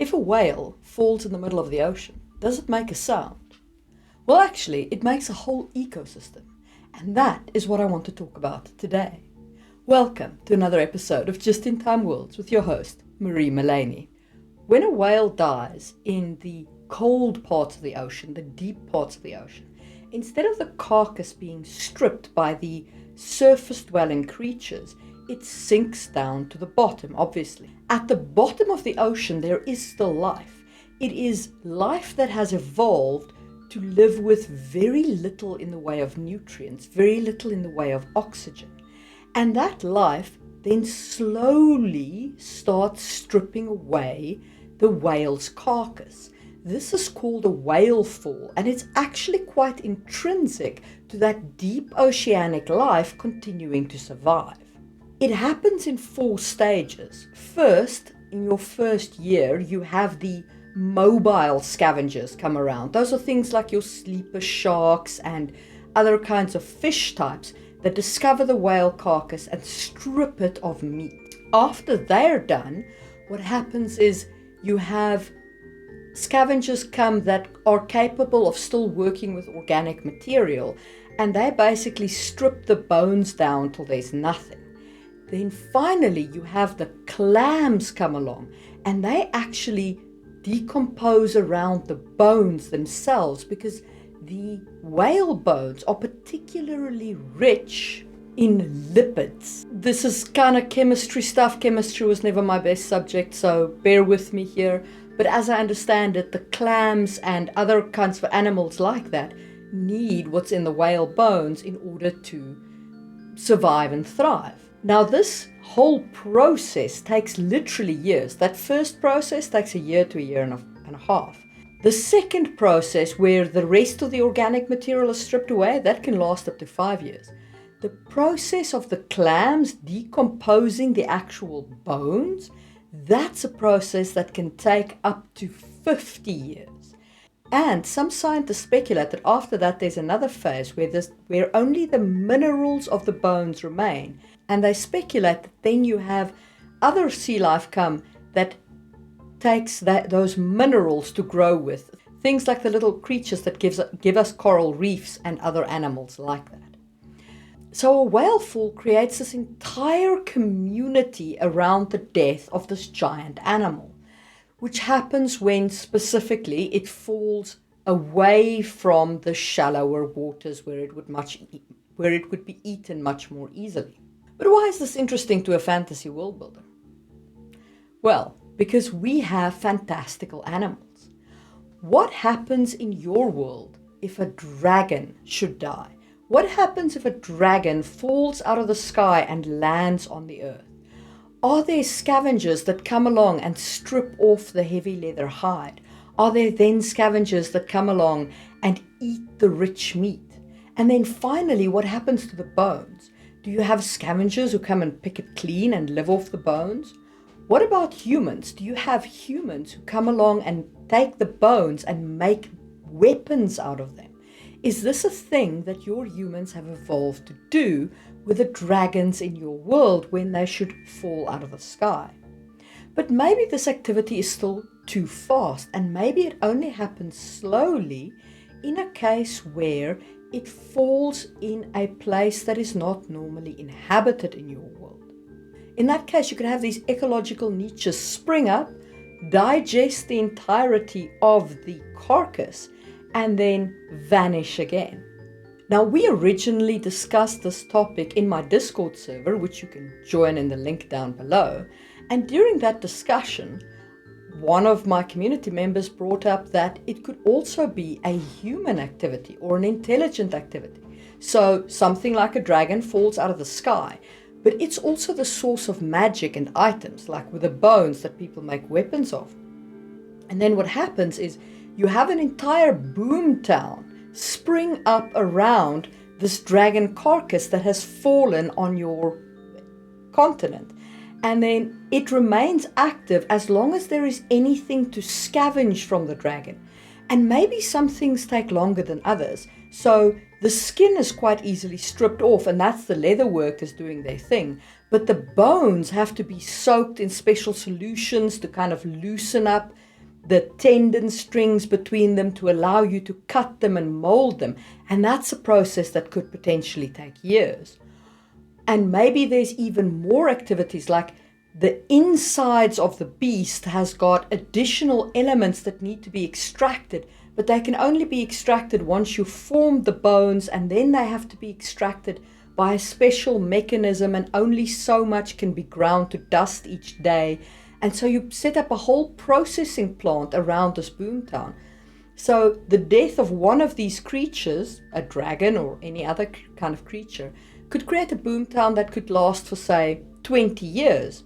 If a whale falls in the middle of the ocean, does it make a sound? Well, actually, it makes a whole ecosystem, and that is what I want to talk about today. Welcome to another episode of Just in Time Worlds with your host, Marie Mullaney. When a whale dies in the cold parts of the ocean, the deep parts of the ocean, instead of the carcass being stripped by the surface-dwelling creatures, it sinks down to the bottom, obviously. At the bottom of the ocean, there is still life. It is life that has evolved to live with very little in the way of nutrients, very little in the way of oxygen. And that life then slowly starts stripping away the whale's carcass. This is called a whalefall, and it's actually quite intrinsic to that deep oceanic life continuing to survive. It happens in 4 stages. First, in your first year, you have the mobile scavengers come around. Those are things like your sleeper sharks and other kinds of fish types that discover the whale carcass and strip it of meat. After they're done, what happens is you have scavengers come that are capable of still working with organic material, and they basically strip the bones down till there's nothing. Then finally you have the clams come along, and they actually decompose around the bones themselves because the whale bones are particularly rich in lipids. This is kind of chemistry stuff. Chemistry was never my best subject, so bear with me here. But as I understand it, the clams and other kinds of animals like that need what's in the whale bones in order to survive and thrive. Now, this whole process takes literally years. That first process takes a year to a year and a half. The second process, where the rest of the organic material is stripped away, that can last up to 5 years. The process of the clams decomposing the actual bones, that's a process that can take up to 50 years. And some scientists speculate that after that there's another phase where only the minerals of the bones remain. And they speculate that then you have other sea life come that takes those minerals to grow with. Things like the little creatures that give us coral reefs and other animals like that. So a whalefall creates this entire community around the death of this giant animal, which happens when specifically it falls away from the shallower waters where it would be eaten much more easily. But why is this interesting to a fantasy world builder? Well, because we have fantastical animals. What happens in your world if a dragon should die? What happens if a dragon falls out of the sky and lands on the earth? Are there scavengers that come along and strip off the heavy leather hide? Are there then scavengers that come along and eat the rich meat? And then finally, what happens to the bones? Do you have scavengers who come and pick it clean and live off the bones? What about humans? Do you have humans who come along and take the bones and make weapons out of them? Is this a thing that your humans have evolved to do with the dragons in your world when they should fall out of the sky? But maybe this activity is still too fast, and maybe it only happens slowly in a case where it falls in a place that is not normally inhabited in your world. In that case, you could have these ecological niches spring up, digest the entirety of the carcass, and then vanish again. Now, we originally discussed this topic in my Discord server, which you can join in the link down below. And during that discussion, one of my community members brought up that it could also be a human activity or an intelligent activity. So something like a dragon falls out of the sky, but it's also the source of magic and items, like with the bones that people make weapons of. And then what happens is you have an entire boom town spring up around this dragon carcass that has fallen on your continent. And then it remains active as long as there is anything to scavenge from the dragon. And maybe some things take longer than others. So the skin is quite easily stripped off, and that's the leather workers doing their thing. But the bones have to be soaked in special solutions to kind of loosen up the tendon strings between them to allow you to cut them and mold them. And that's a process that could potentially take years. And maybe there's even more activities, like the insides of the beast has got additional elements that need to be extracted, but they can only be extracted once you form the bones, and then they have to be extracted by a special mechanism, and only so much can be ground to dust each day. And so you set up a whole processing plant around this boomtown. So the death of one of these creatures, a dragon or any other kind of creature, could create a boomtown that could last for, say, 20 years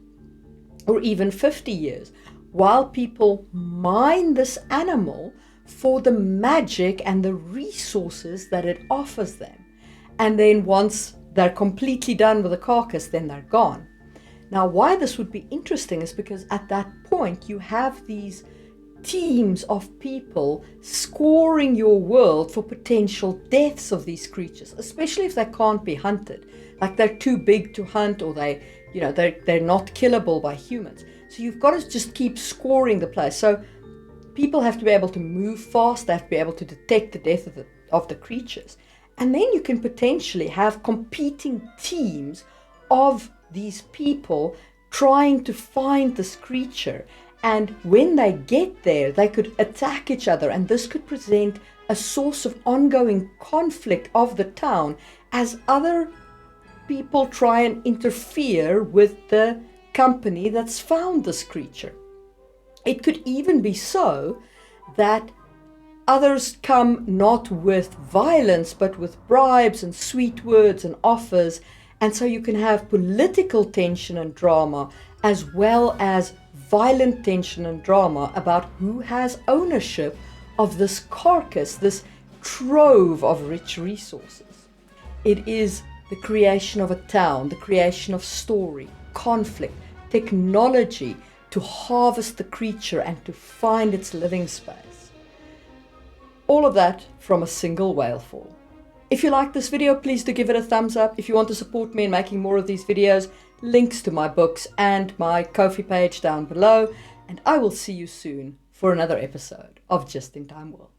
or even 50 years, while people mine this animal for the magic and the resources that it offers them. And then once they're completely done with the carcass, then they're gone. Now, why this would be interesting is because at that point you have these teams of people scoring your world for potential deaths of these creatures, especially if they can't be hunted. Like they're too big to hunt, or they're not killable by humans. So you've got to just keep scoring the place. So people have to be able to move fast, they have to be able to detect the death of the creatures. And then you can potentially have competing teams of these people trying to find this creature. And when they get there, they could attack each other. And this could present a source of ongoing conflict of the town as other people try and interfere with the company that's found this creature. It could even be so that others come not with violence, but with bribes and sweet words and offers. And so you can have political tension and drama, as well as violent tension and drama about who has ownership of this carcass, this trove of rich resources. It is the creation of a town, the creation of story, conflict, technology to harvest the creature and to find its living space. All of that from a single whalefall. If you like this video, please do give it a thumbs up. If you want to support me in making more of these videos, links to my books and my Ko-fi page down below. And I will see you soon for another episode of Just in Time World.